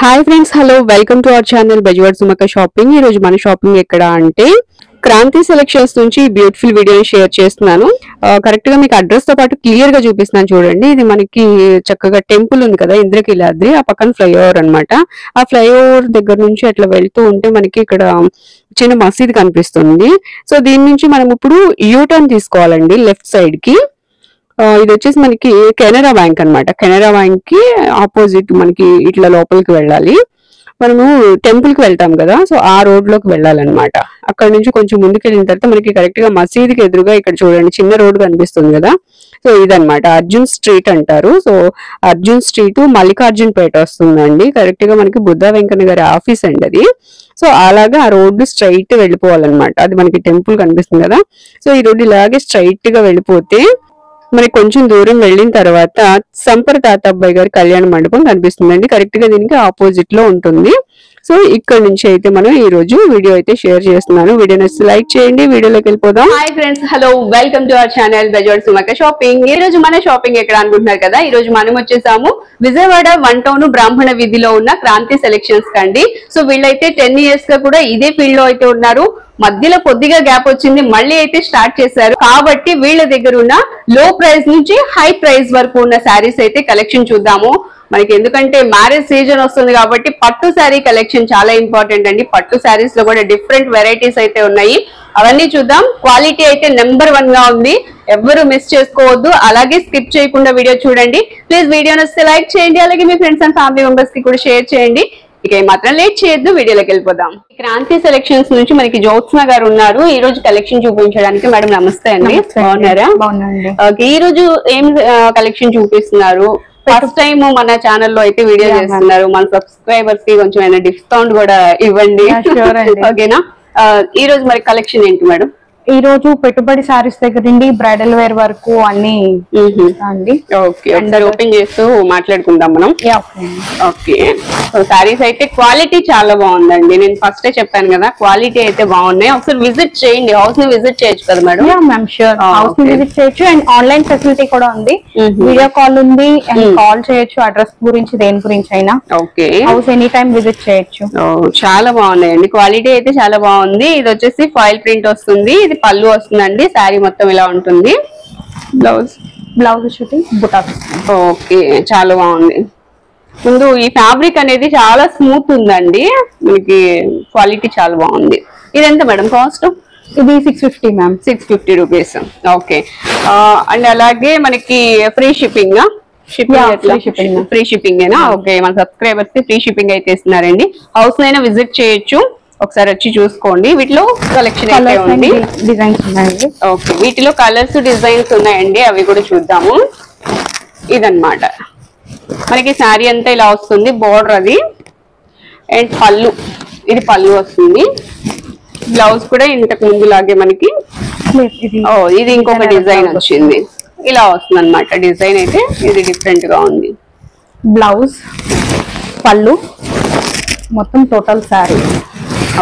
Hi friends, hello, welcome to our channel Bezawada Sumakka shopping. ఈ రోజు మన షాపింగ్ ఎక్కడ అంటే క్రాంతి సెలెక్షన్స్ నుంచి బ్యూటిఫుల్ వీడియోని షేర్ చేస్తున్నాను. కరెక్ట్ గా మీకు అడ్రస్ తో పాటు క్లియర్ గా చూపిస్తున్నాను చూడండి. ఇది మనకి చక్కగా టెంపుల్ ఉంది కదా, ఇంద్రకీలాద్రి, ఆ పక్కన ఫ్లైఓవర్ అన్నమాట. ఆ ఫ్లైఓవర్ దగ్గర నుంచి అట్లా వెళ్తూ ఉంటే మనకి ఇక్కడ చిన్న మసీద్ కనిపిస్తుంది. సో దీని నుంచి మనం ఇప్పుడు యూటర్న్ తీసుకోవాలండి లెఫ్ట్ సైడ్ కి. ఇది వచ్చేసి మనకి కెనరా బ్యాంక్ అన్నమాట. కెనరా బ్యాంక్ కి ఆపోజిట్ మనకి ఇట్లా లోపలికి వెళ్ళాలి. మనము టెంపుల్ కి వెళ్తాం కదా, సో ఆ రోడ్ లోకి వెళ్ళాలన్నమాట. అక్కడ నుంచి కొంచెం ముందుకు వెళ్ళిన తర్వాత మనకి కరెక్ట్ గా మసీద్కి ఎదురుగా ఇక్కడ చూడండి చిన్న రోడ్ కనిపిస్తుంది కదా. సో ఇదన్నమాట అర్జున్ స్ట్రీట్ అంటారు. సో అర్జున్ స్ట్రీట్ మల్లికార్జున్ పేట వస్తుందండి. కరెక్ట్ గా మనకి బుద్ధ వెంకన్న గారి ఆఫీస్ అండి అది. సో అలాగా ఆ రోడ్డు స్ట్రైట్ వెళ్ళిపోవాలన్నమాట. అది మనకి టెంపుల్ కనిపిస్తుంది కదా. సో ఈ రోడ్డు ఇలాగే స్ట్రైట్ గా వెళ్ళిపోతే మనకి కొంచెం దూరం వెళ్ళిన తర్వాత సంపర తాతబ్బాయి గారి కళ్యాణ మండపం కనిపిస్తుందండి. కరెక్ట్ గా దీనికి ఆపోజిట్ లో ఉంటుంది. సో ఇక్కడ నుంచి అయితే మనం ఈ రోజు వీడియో అయితే షేర్ చేస్తున్నాను. వీడియో నచ్చితే లైక్ చేయండి. వీడియోలోకి వెళ్ళిపోదాం. Hi friends, hello, welcome to our channel Bezawada Sumakka shopping. ఈ రోజు మన షాపింగ్ ఎక్కడ అనుకుంటున్నారు కదా, ఈ రోజు మనం వచ్చేసాము విజయవాడ 1 టౌన్ బ్రాహ్మణ వీధిలో ఉన్న క్రాంతి సెలెక్షన్స్ కండి. సో వీళ్ళైతే 10 years గా కూడా ఇదే ఫీల్డ్ లో అయితే ఉన్నారు. మధ్యలో కొద్దిగా గ్యాప్ వచ్చింది, మళ్ళీ అయితే స్టార్ట్ చేశారు. కాబట్టి వీళ్ళ దగ్గర ఉన్న లో ప్రైస్ నుంచి హై ప్రైస్ వరకు ఉన్న శారీస్ అయితే కలెక్షన్ చూద్దాము. మనకి ఎందుకంటే మ్యారేజ్ సీజన్ వస్తుంది కాబట్టి పట్టు శారీ కలెక్షన్ చాలా ఇంపార్టెంట్ అండి. పట్టు శారీస్ లో కూడా డిఫరెంట్ వెరైటీస్ అయితే ఉన్నాయి, అవన్నీ చూద్దాం. క్వాలిటీ అయితే నెంబర్ 1 గా ఉంది, ఎవ్వరు మిస్ చేసుకోవద్దు. అలాగే స్కిప్ చేయకుండా వీడియో చూడండి. ప్లీజ్ వీడియో నచ్చితే లైక్ చేయండి, అలాగే మీ ఫ్రెండ్స్ అండ్ ఫ్యామిలీ మెంబర్స్ కి కూడా షేర్ చేయండి. ఇక మాత్రం లేట్ చేయొద్దు, వీడియోలోకి వెళ్ళిపోదాం. క్రాంతి సెలెక్షన్స్ నుంచి మనకి జ్యోత్స్న గారు ఉన్నారు ఈ రోజు కలెక్షన్ చూపించడానికి. మేడం నమస్తే అండి, బాగున్నారా? ఓకే, ఈ రోజు ఏం కలెక్షన్ చూపిస్తున్నారు? ఫస్ట్ టైం మన ఛానల్లో అయితే వీడియో చేస్తున్నారు. మన సబ్స్క్రైబర్స్ కి కొంచెం ఏమైనా డిస్కౌంట్ కూడా ఇవ్వండి, ఓకేనా? ఈ రోజు మరి కలెక్షన్ ఏంటి మేడం? ఈ రోజు పెట్టుబడి సారీస్ దగ్గర నుండి బ్రైడల్ వేర్ వరకు అన్ని అండి. ఓకే, ఒకసారి ఓపెన్ చేస్తూ మాట్లాడుకుందాం మనం. ఓకే, సారీస్ అయితే క్వాలిటీ చాలా బాగుందండి. నేను ఫస్ట్ చెప్పాను కదా, క్వాలిటీ అయితే బాగున్నాయి. ఒకసారి విజిట్ చేయండి, హౌస్ ని విజిట్ చేయొచ్చు కదా మేడం? మ్యామ్ షూర్, హౌస్ ని విజిట్ చేయొచ్చు. అండ్ ఆన్లైన్ ఫెసిలిటీ కూడా ఉంది, వీడియో కాల్ ఉంది, అండ్ కాల్ చేయొచ్చు అడ్రస్ గురించి, దేని గురించి అయినా. Okay, house any time visit చేయొచ్చు. చాలా బాగున్నాయండి, క్వాలిటీ అయితే చాలా బాగుంది. ఇది వచ్చేసి ఫాయిల్ ప్రింట్ వస్తుంది, ఇది పళ్ళు వస్తుందండి. శారీ మొత్తం ఇలా ఉంటుంది. బ్లౌజ్ వచ్చి బుటాస్. ఓకే, చాలా బాగుంది. ముందు ఈ ఫ్యాబ్రిక్ అనేది చాలా స్మూత్ ఉందండి, మనకి క్వాలిటీ చాలా బాగుంది. ఇది ఎంత మేడం కాస్ట్? ఇది 650 మ్యామ్. 650 రూపీస్. ఓకే, అండ్ అలాగే మనకి ఫ్రీ షిప్పింగ్ ఫ్రీ షిప్పింగ్ ఏనా? ఓకే, మన సబ్స్క్రైబర్స్ కి ఫ్రీ షిప్పింగ్ అయితే ఇస్తున్నారండి. హౌస్ నైనా విజిట్ చేయొచ్చు, ఒకసారి వచ్చి చూసుకోండి. వీటిలో కలెక్షన్ అయితే ఉంది, డిజైన్స్ ఉన్నాయండి. ఓకే, వీటిలో కలర్స్ డిజైన్స్ ఉన్నాయండి, అవి కూడా చూద్దాము. ఇదన్నమాట మనకి శారీ అంతా ఇలా వస్తుంది, బోర్డర్ అది. అండ్ పళ్ళు, ఇది పళ్ళు వస్తుంది. బ్లౌజ్ కూడా ఇంతకు ముందు లాగే మనకి ఇది ఇంకొక డిజైన్ వచ్చింది, ఇలా వస్తుంది అనమాట. డిజైన్ అయితే ఇది డిఫరెంట్ గా ఉంది. బ్లౌజ్, పళ్ళు, మొత్తం total sari.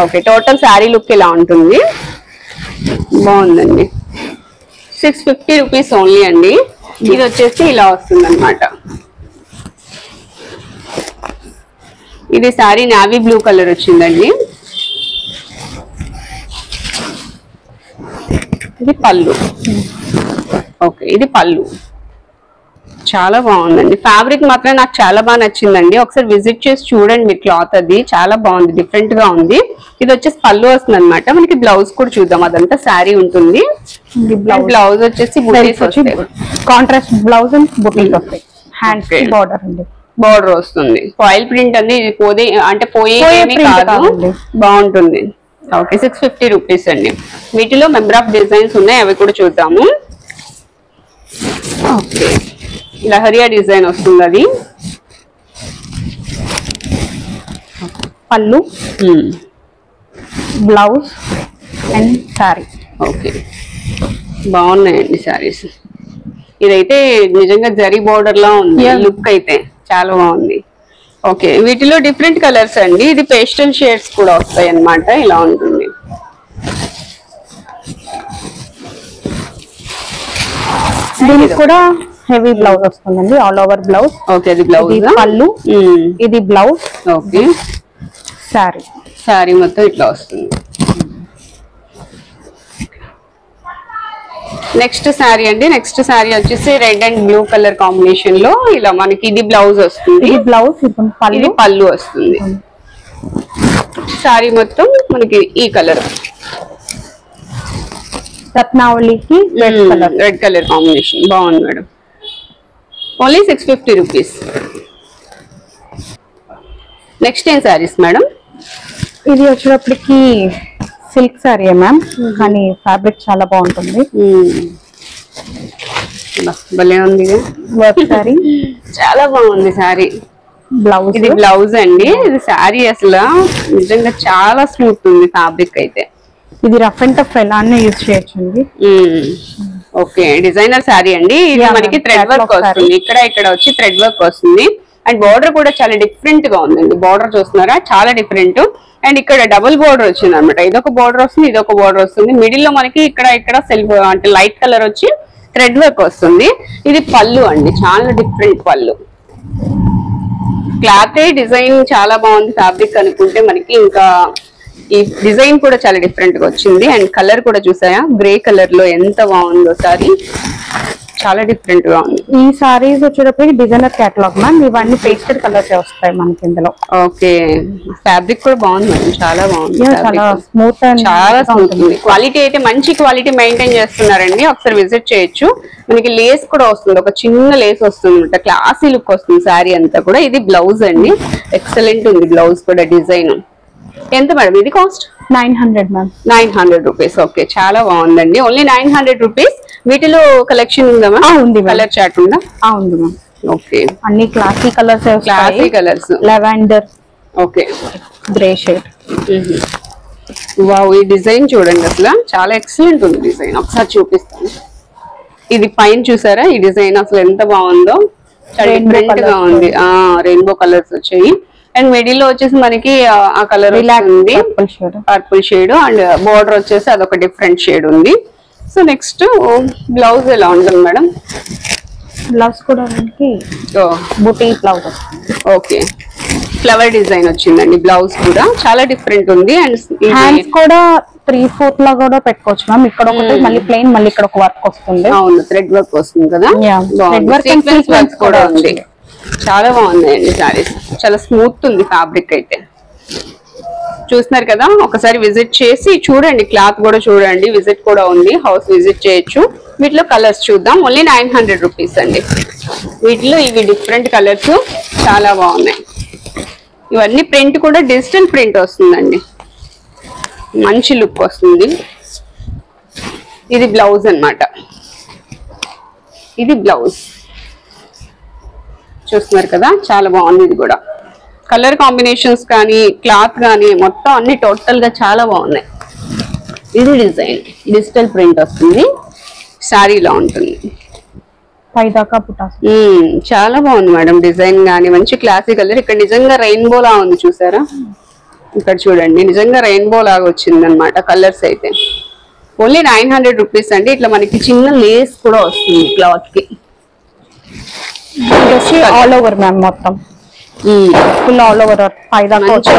Okay, total sari look ఇలా ఉంటుంది, బాగుందండి. 650 రూపీస్ ఓన్లీ అండి. ఇది వచ్చేసి ఇలా వస్తుంది అనమాట. ఇది శారీ నావీ బ్లూ కలర్ వచ్చిందండి. ఇది పళ్ళు. ఓకే, ఇది పళ్ళు, చాలా బాగుందండి. ఫ్యాబ్రిక్ మాత్రం నాకు చాలా బాగా నచ్చిందండి. ఒకసారి విజిట్ చేసి చూడండి మీరు, క్లాత్ అది చాలా బాగుంది, డిఫరెంట్ గా ఉంది. ఇది వచ్చేసి పళ్ళు వస్తుంది అనమాట. మనకి బ్లౌజ్ కూడా చూద్దాం, అదంతా శారీ ఉంటుంది. బ్లౌజ్ వచ్చేసి కాంట్రాస్ట్ బ్లౌజ్ అండ్ బుటీస్ వస్తాయి. హ్యాండ్స్ బార్డర్ అండి, బార్డర్ వస్తుంది. ఫాయిల్ ప్రింట్ అండి, పోదే అంటే పోయే కాదు, బాగుంటుంది. ఓకే, 650 రూపీస్ అండి. వీటిలో మెంబర్ ఆఫ్ డిజైన్స్ ఉన్నాయి, అవి కూడా చూద్దాము. ఓకే, లహరియా డిజైన్ వస్తుంది, అది పళ్ళు, బ్లౌజ్ అండ్ శారీ. ఓకే, బాగున్నాయండి శారీస్. ఇదైతే నిజంగా జరీ బోర్డర్ లా ఉంది, లుక్ అయితే చాలా బాగుంది. ఓకే, వీటిలో డిఫరెంట్ కలర్స్ అండి. ఇది పేస్టల్ షేడ్స్ కూడా వస్తాయి అన్నమాట, ఇలా ఉంటుంది. దీనికి కూడా హెవీ బ్లౌజ్ వస్తుందండి, ఆల్ ఓవర్ బ్లౌజ్. ఓకే, అది బ్లౌజ్ పళ్ళు, ఇది బ్లౌజ్. ఓకే, సారీ సారీ మొత్తం ఇట్లా వస్తుంది. నెక్స్ట్ శారీ అండి, నెక్స్ట్ శారీ వచ్చేసి red and blue colour combination లో ఇలా మనకి ఇది బ్లౌజ్ వస్తుంది, ఇది బ్లౌజ్, ఇది పళ్ళు వస్తుంది. శారీ మొత్తం మనకి ఈ కలర్ రత్నావళికి రెడ్ కలర్ కాంబినేషన్ బాగుంది మేడం. Only 650 rupees. నెక్స్ట్ ఏం శారీస్ మేడం? ఇది వచ్చేటప్పటికి సిల్క్ సారీ మ్యామ్, కానీ ఫ్యాబ్రిక్ చాలా బాగుంటుంది. భలే ఉంది వర్క్ సారీ, చాలా బాగుంది శారీ. బ్లౌజ్, ఇది బ్లౌజ్ అండి. ఇది శారీ అసలు నిజంగా చాలా స్మూత్ ఉంది ఫ్యాబ్రిక్ అయితే. ఇది రఫ్ అండ్ టఫ్ ఎలానే యూజ్ చేయొచ్చండి. ఓకే, డిజైనర్ శారీ అండి. ఇది మనకి థ్రెడ్ వర్క్ వస్తుంది, ఇక్కడ వచ్చి థ్రెడ్ వర్క్ వస్తుంది. అండ్ బార్డర్ కూడా చాలా డిఫరెంట్ గా ఉందండి. బార్డర్ చూస్తున్నారా, చాలా డిఫరెంట్. అండ్ ఇక్కడ డబుల్ బార్డర్ వచ్చింది అనమాట. ఇదొక బార్డర్ వస్తుంది, ఇదొక బార్డర్ వస్తుంది. మిడిల్ లో మనకి ఇక్కడ సెల్ఫ్ అంటే లైట్ కలర్ వచ్చి థ్రెడ్ వర్క్ వస్తుంది. ఇది పళ్ళు అండి, చాలా డిఫరెంట్ పళ్ళు. క్లాత్ డిజైన్ చాలా బాగుంది. ఫ్యాబ్రిక్ అనుకుంటే మనకి ఇంకా ఈ డిజైన్ కూడా చాలా డిఫరెంట్ గా వచ్చింది. అండ్ కలర్ కూడా చూసాయా, గ్రే కలర్ లో ఎంత బాగుందో సారీ, చాలా డిఫరెంట్ గా ఉంది. ఈ సారీస్ వచ్చేటప్పటికి డిజైనర్ కేటలాగ్ మ్యామ్, ఇవన్నీ పేస్టెడ్ కలర్స్ వస్తాయి మనకి ఇందులో. ఓకే, ఫ్యాబ్రిక్ కూడా బాగుంది మేడం, చాలా బాగుంది. చాలా స్మూత్ అండ్ చాలా స్మూత్ ఉంది. క్వాలిటీ అయితే మంచి క్వాలిటీ మెయింటైన్ చేస్తున్నారండి. ఒకసారి విజిట్ చేయొచ్చు. మనకి లేస్ కూడా వస్తుంది, ఒక చిన్న లేస్ వస్తుంది అనమాట. క్లాసీ లుక్ వస్తుంది శారీ అంతా కూడా. ఇది బ్లౌజ్ అండి, ఎక్సలెంట్ ఉంది బ్లౌజ్ కూడా. డిజైన్ ఎంత మేడం ఇది కాస్ట్? 900 మ్యామ్. 900 రూపీస్. ఓకే, చాలా బాగుందండి. Only 900 rupees. వీటిలో కలెక్షన్ ఉందా మ్యామ్? ఉంది, కలర్ చార్ట్ ఉందా? ఉంది మ్యామ్. ఓకే, అన్ని classy colours, classy colours, lavender, okay, grey shade. Wow, ఈ డిజైన్ చూడండి, అసలు చాలా ఎక్సలెంట్ ఉంది డిజైన్. ఒకసారి చూపిస్తాను. ఇది పైన చూసారా, ఈ డిజైన్ అసలు ఎంత బాగుందో, చాలా డిఫరెంట్ గా ఉంది. రెయిన్బో కలర్స్ వచ్చాయి. అండ్ మిడిల్ లో వచ్చేసి మనకి ఆ కలర్ ఉంది, పర్పుల్ షేడ్. అండ్ బోర్డర్ వచ్చేసి అదొక డిఫరెంట్ షేడ్ ఉంది. సో నెక్స్ట్ బ్లౌజ్ ఎలా ఉంటుంది మేడం? బ్లౌజ్ కూడా మనకి బూటీ బ్లౌజ్. ఓకే, ఫ్లవర్ డిజైన్ వచ్చిందండి. బ్లౌజ్ కూడా చాలా డిఫరెంట్ ఉంది. అండ్ హ్యాండ్స్ కూడా 3/4 లా కూడా పెట్టుకోవచ్చు మ్యామ్. ఇక్కడ ఒకటి మళ్ళీ ప్లెయిన్, మళ్ళీ ఇక్కడ ఒక వర్క్ వస్తుంది. అవును, థ్రెడ్ వర్క్ వస్తుంది కదా, సీక్వెన్స్ వర్క్ కూడా ఉంది. చాలా బాగున్నాయండి సారీస్, చాలా స్మూత్ ఉంది ఫ్యాబ్రిక్ అయితే. చూస్తున్నారు కదా, ఒకసారి విజిట్ చేసి చూడండి. క్లాత్ కూడా చూడండి, విజిట్ కూడా ఉంది, హౌస్ విజిట్ చేయొచ్చు. వీటిలో కలర్స్ చూద్దాం. ఓన్లీ 900 రూపీస్ అండి. వీటిలో ఇవి డిఫరెంట్ కలర్స్ చాలా బాగున్నాయి. ఇవన్నీ ప్రింట్ కూడా డిజిటల్ ప్రింట్ వస్తుందండి, మంచి లుక్ వస్తుంది. ఇది బ్లౌజ్ అన్నమాట. ఇది బ్లౌజ్ చూస్తున్నారు కదా, చాలా బాగుంది. ఇది కూడా కలర్ కాంబినేషన్స్ కానీ క్లాత్ కానీ మొత్తం అన్ని టోటల్ గా చాలా బాగున్నాయి. ఇది డిజైన్ డిజిటల్ ప్రింట్ వస్తుంది, శారీలో ఉంటుంది. చాలా బాగుంది మేడం డిజైన్ గానీ, మంచి క్లాసీ కలర్. ఇక్కడ నిజంగా రెయిన్బో లా ఉంది చూసారా, ఇక్కడ చూడండి, నిజంగా రెయిన్బో లాగా వచ్చింది అనమాట కలర్స్ అయితే. ఓన్లీ 900 రూపీస్ అండి. ఇట్లా మనకి చిన్న లేస్ కూడా వస్తుంది క్లాత్ కి. ఆల్ ఓవర్ మ్యామ్, మొత్తం full all over.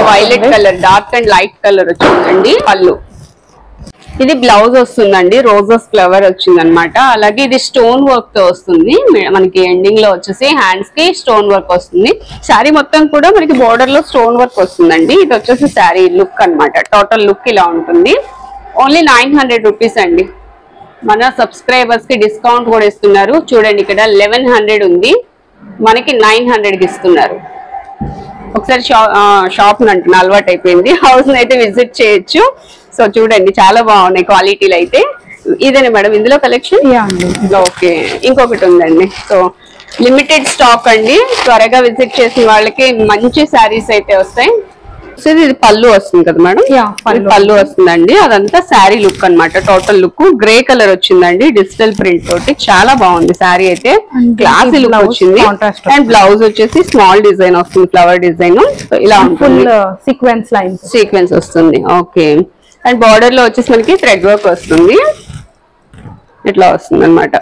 Violet colour, dark and light colour వచ్చిందండి పళ్ళు. ఇది బ్లౌజ్ వస్తుందండి, రోజెస్ ఫ్లవర్ వచ్చింది అనమాట. అలాగే ఇది స్టోన్ వర్క్ తో వస్తుంది మనకి. ఎండింగ్ లో వచ్చేసి హ్యాండ్స్ కి స్టోన్ వర్క్ వస్తుంది. శారీ మొత్తం కూడా మనకి బోర్డర్ లో స్టోన్ వర్క్ వస్తుందండి. ఇది వచ్చేసి శారీ లుక్ అన్నమాట. టోటల్ లుక్ ఇలా ఉంటుంది. ఓన్లీ 900 రూపీస్ అండి. మన సబ్స్క్రైబర్స్ కి డిస్కౌంట్ కూడా ఇస్తున్నారు. చూడండి, ఇక్కడ 1100 ఉంది, మనకి 900 కి ఇస్తున్నారు. ఒకసారి షాప్ అంటున్నా, అలవాటు అయిపోయింది. హౌస్ అయితే విజిట్ చేయొచ్చు. సో చూడండి, చాలా బాగున్నాయి క్వాలిటీలు అయితే. ఇదేనా మేడం ఇందులో కలెక్షన్? ఓకే, ఇంకొకటి ఉందండి. సో లిమిటెడ్ స్టాక్ అండి, త్వరగా విజిట్ చేసిన వాళ్ళకి మంచి శారీస్ అయితే వస్తాయి. ఇది పళ్ళు వస్తుంది కదా మేడం, పళ్ళు వస్తుందండి. అదంతా శారీ లుక్ అన్నమాట. టోటల్ లుక్ గ్రే కలర్ వచ్చిందండి, డిజిటల్ ప్రింట్ తోటి. చాలా బాగుంది శారీ అయితే, క్లాసీ లుక్ వచ్చింది. అండ్ బ్లౌజ్ వచ్చేసి స్మాల్ డిజైన్ వస్తుంది, ఫ్లవర్ డిజైన్ ఇలా ఉంటుంది. సీక్వెన్స్ వస్తుంది. ఓకే, అండ్ బార్డర్ లో వచ్చేసి మనకి థ్రెడ్ వర్క్ వస్తుంది, ఇట్లా వస్తుంది అనమాట.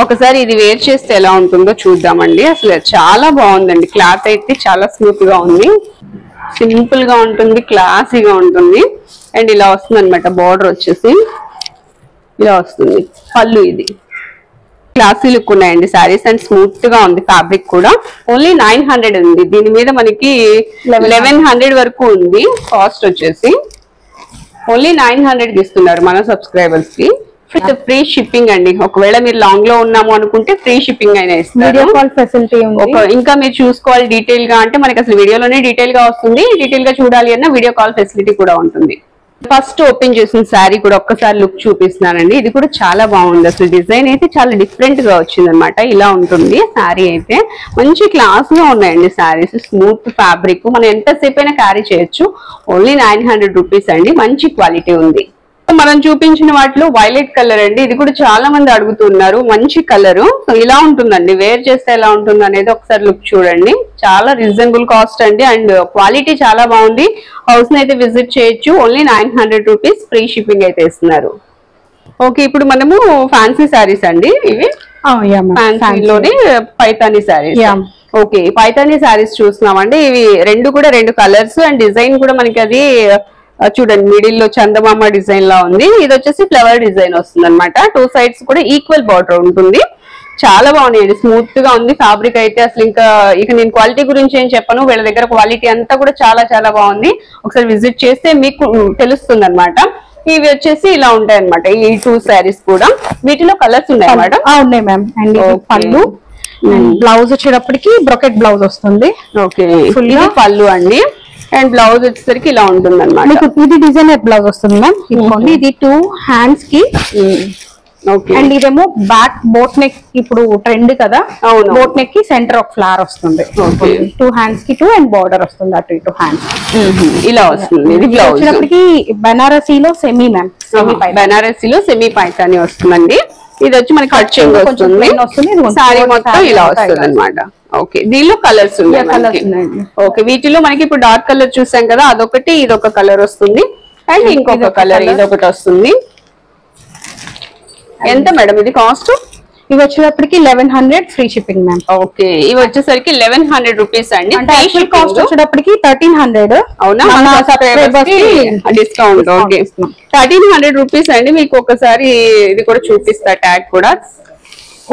ఒకసారి ఇది వేర్ చేస్తే ఎలా ఉంటుందో చూద్దామండి. అసలు చాలా బాగుందండి, క్లాత్ అయితే చాలా స్మూత్ గా ఉంది, సింపుల్ గా ఉంటుంది, క్లాసీగా ఉంటుంది. అండ్ ఇలా వస్తుంది అనమాట, బార్డర్ వచ్చేసి ఇలా వస్తుంది. పళ్ళు ఇది క్లాసీ లుక్ ఉన్నాయండి శారీస్, అండ్ స్మూత్ గా ఉంది. ఫ్యాబ్రిక్ కూడా ఓన్లీ 900 ఉంది. దీని మీద మనకి 1100 వరకు ఉంది. కాస్ట్ వచ్చేసి ఓన్లీ 900 ఇస్తున్నారు మన సబ్స్క్రైబర్స్ కి. ఫ్రీ షిప్పింగ్ అండి. ఒకవేళ మీరు లాంగ్ లో ఉన్నాము అనుకుంటే ఫ్రీ షిప్పింగ్ అయినా ఇస్తారు. వీడియో కాల్ ఫెసిలిటీ ఉంది. ఇంకా మీరు చూసుకోవాలి డీటెయిల్ గా అంటే మనకి అసలు వీడియోలోనే డీటెయిల్ గా వస్తుంది. డీటెయిల్ గా చూడాలి అన్న వీడియో కాల్ ఫెసిలిటీ కూడా ఉంటుంది. ఫస్ట్ ఓపెన్ చేసిన శారీ కూడా ఒక్కసారి లుక్ చూపిస్తున్నానండి. ఇది కూడా చాలా బాగుంది. అసలు డిజైన్ అయితే చాలా డిఫరెంట్ గా వచ్చింది అనమాట. ఇలా ఉంటుంది శారీ అయితే. మంచి క్లాస్ గా ఉన్నాయండి శారీస్. స్మూత్ ఫ్యాబ్రిక్, మనం ఎంతసేపు అయినా క్యారీ చేయొచ్చు. ఓన్లీ 900 రూపీస్ అండి. మంచి క్వాలిటీ ఉంది. మనం చూపించిన వాటిలో వైలెట్ కలర్ అండి. ఇది కూడా చాలా మంది అడుగుతున్నారు. మంచి కలర్. సో ఇలా ఉంటుందండి, వేర్ చేస్తే ఎలా ఉంటుంది అనేది ఒకసారి లుక్ చూడండి. చాలా రీజనబుల్ కాస్ట్ అండి, అండ్ క్వాలిటీ చాలా బాగుంది. హౌస్ ని అయితే విజిట్ చేయొచ్చు. Only 900 rupees. ఫ్రీ షిప్పింగ్ అయితే ఇస్తున్నారు. ఓకే, ఇప్పుడు మనము ఫ్యాన్సీ శారీస్ అండి. ఇవి ఫ్యాన్సీలోనే పైతానీ శారీస్. ఓకే, పైతానీ శారీస్ చూస్తున్నామండి. ఇవి రెండు కలర్స్, అండ్ డిజైన్ కూడా మనకి అది చూడండి మిడిల్ లో చందమామ డిజైన్ లా ఉంది. ఇది వచ్చేసి ఫ్లవర్ డిజైన్ వస్తుంది అనమాట. 2 సైడ్స్ కూడా ఈక్వల్ బార్డర్ ఉంటుంది. చాలా బాగున్నాయండి, స్మూత్ గా ఉంది ఫ్యాబ్రిక్ అయితే. అసలు ఇక నేను క్వాలిటీ గురించి ఏం చెప్పను, వీళ్ళ దగ్గర క్వాలిటీ అంతా కూడా చాలా చాలా బాగుంది. ఒకసారి విజిట్ చేస్తే మీకు తెలుస్తుంది అనమాట. ఇవి వచ్చేసి ఇలా ఉంటాయి అనమాట, ఈ 2 శారీస్ కూడా. వీటిలో కలర్స్ ఉన్నాయి మేడం? ఉన్నాయి మ్యామ్. అండ్ పళ్ళు, బ్లౌజ్ వచ్చేటప్పటికి బ్రొకెట్ బ్లౌజ్ వస్తుంది. ఓకే, ఫుల్ పళ్ళు అండి. అండ్ బ్లౌజ్ వచ్చేసరికి ఇలా ఉంటుంది అనమాట. ఇది డిజైనర్ బ్లౌజ్ వస్తుంది మ్యామ్. ఇదిగోండి, ఇది 2 హ్యాండ్స్ కి. అండ్ ఇదేమో బ్యాక్ బోట్ నెక్, ఇప్పుడు ట్రెండ్ కదా. బోట్ నెక్ కి సెంటర్ ఒక ఫ్లవర్ వస్తుంది. 2 హ్యాండ్స్ కి 2 అండ్ బార్డర్ వస్తుంది అటు ఇటు హ్యాండ్స్. ఇలా వస్తుంది. ఇది బ్లౌజ్ వచ్చేటప్పటికి బనారసీలో సెమీ మ్యామ్. బనారసీలో సెమీ పైతాని వస్తుందండి. ఇది వచ్చి మనకి కట్ చెంగు వస్తుంది. సారీ మొత్తం ఇలా వస్తుంది అనమాట. ఓకే, దీనిలో కలర్స్ ఉన్నాయి. ఓకే, వీటిలో మనకి ఇప్పుడు డార్క్ కలర్ చూసాం కదా, అదొకటి, ఇదొక కలర్ వస్తుంది. అండ్ ఇంకొక కలర్ ఇదొకటి వస్తుంది. ఎంత మేడం ఇది కాస్ట్? ఇవి వచ్చేటప్పటికి 1100 ఫ్రీ షిప్పింగ్ మ్యామ్. ఓకే, ఇవి వచ్చేసరికి 1100 రూపీస్ అండి. కాస్ట్ వచ్చేటప్పటికి 1300. అవునా, డిస్కౌంట్. ఓకే, 1300 రూపీస్ అండి. మీకు ఒకసారి ఇది కూడా చూపిస్తా, ట్యాగ్ కూడా.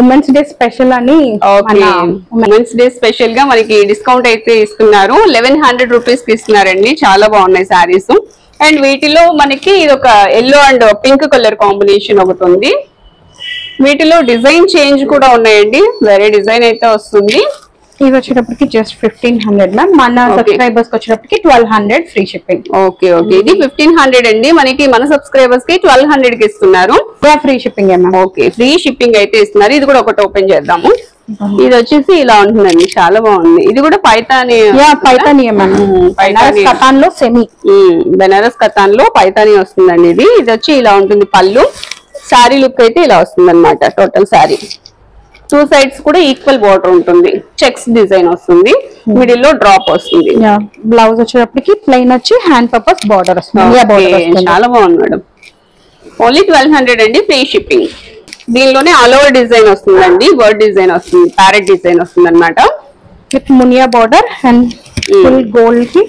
ఉమెన్స్ డే స్పెషల్ అని, ఉమెన్స్ డే స్పెషల్ గా మనకి డిస్కౌంట్ అయితే ఇస్తున్నారు. 1100 రూపీస్ కి ఇస్తున్నారండి. చాలా బాగున్నాయి శారీస్. అండ్ వీటిలో మనకి ఇది ఒక yellow and pink colour combination ఒకటి ఉంది. వీటిలో డిజైన్ చేంజ్ కూడా ఉన్నాయండి, వేరే డిజైన్ అయితే వస్తుంది. ఇవి వచ్చేటప్పటికి జస్ట్ 1500 మ్యామ్. మన సబ్స్క్రైబర్స్ కి వచ్చేటప్పటికి 1200 ఫ్రీ షిప్పింగ్. ఓకే ఓకే, ఇది 1500 అండి. మనకి మన సబ్స్క్రైబర్స్ కి 1200 కి ఇస్తున్నారు. Free shipping ma'am. Okay, free shipping అయితే ఇస్తున్నారు. ఇది కూడా ఒకటి ఓపెన్ చేద్దాము. ఇది వచ్చేసి ఇలా ఉంటుందండి, చాలా బాగుంది. ఇది కూడా పైతానీ. బనారస్ కతాన్ లో సెమీ. బనారస్ కతాన్ లో పైతానీ వస్తుందండి. ఇది వచ్చి ఇలా ఉంటుంది పళ్ళు. శారీ లుక్ అయితే ఇలా వస్తుంది అనమాట. టోటల్ శారీ 2 సైడ్స్ కూడా ఈక్వల్ బార్డర్ ఉంటుంది. చెక్స్ డిజైన్ వస్తుంది, మిడిల్ లో డ్రాప్ వస్తుంది. బ్లౌజ్ వచ్చేటప్పటికి ప్లెయిన్ వచ్చి హ్యాండ్ పర్పస్ బార్డర్ వస్తుంది. చాలా బాగుంది మేడం. ఓన్లీ 1200 అండి, ఫ్రీ షిప్పింగ్. దీనిలోనే ఆల్ ఓవర్ డిజైన్ వస్తుందండి. బర్డ్ డిజైన్ వస్తుంది, ప్యారెట్ డిజైన్ వస్తుంది అనమాట. With Muniya border and full gold కి.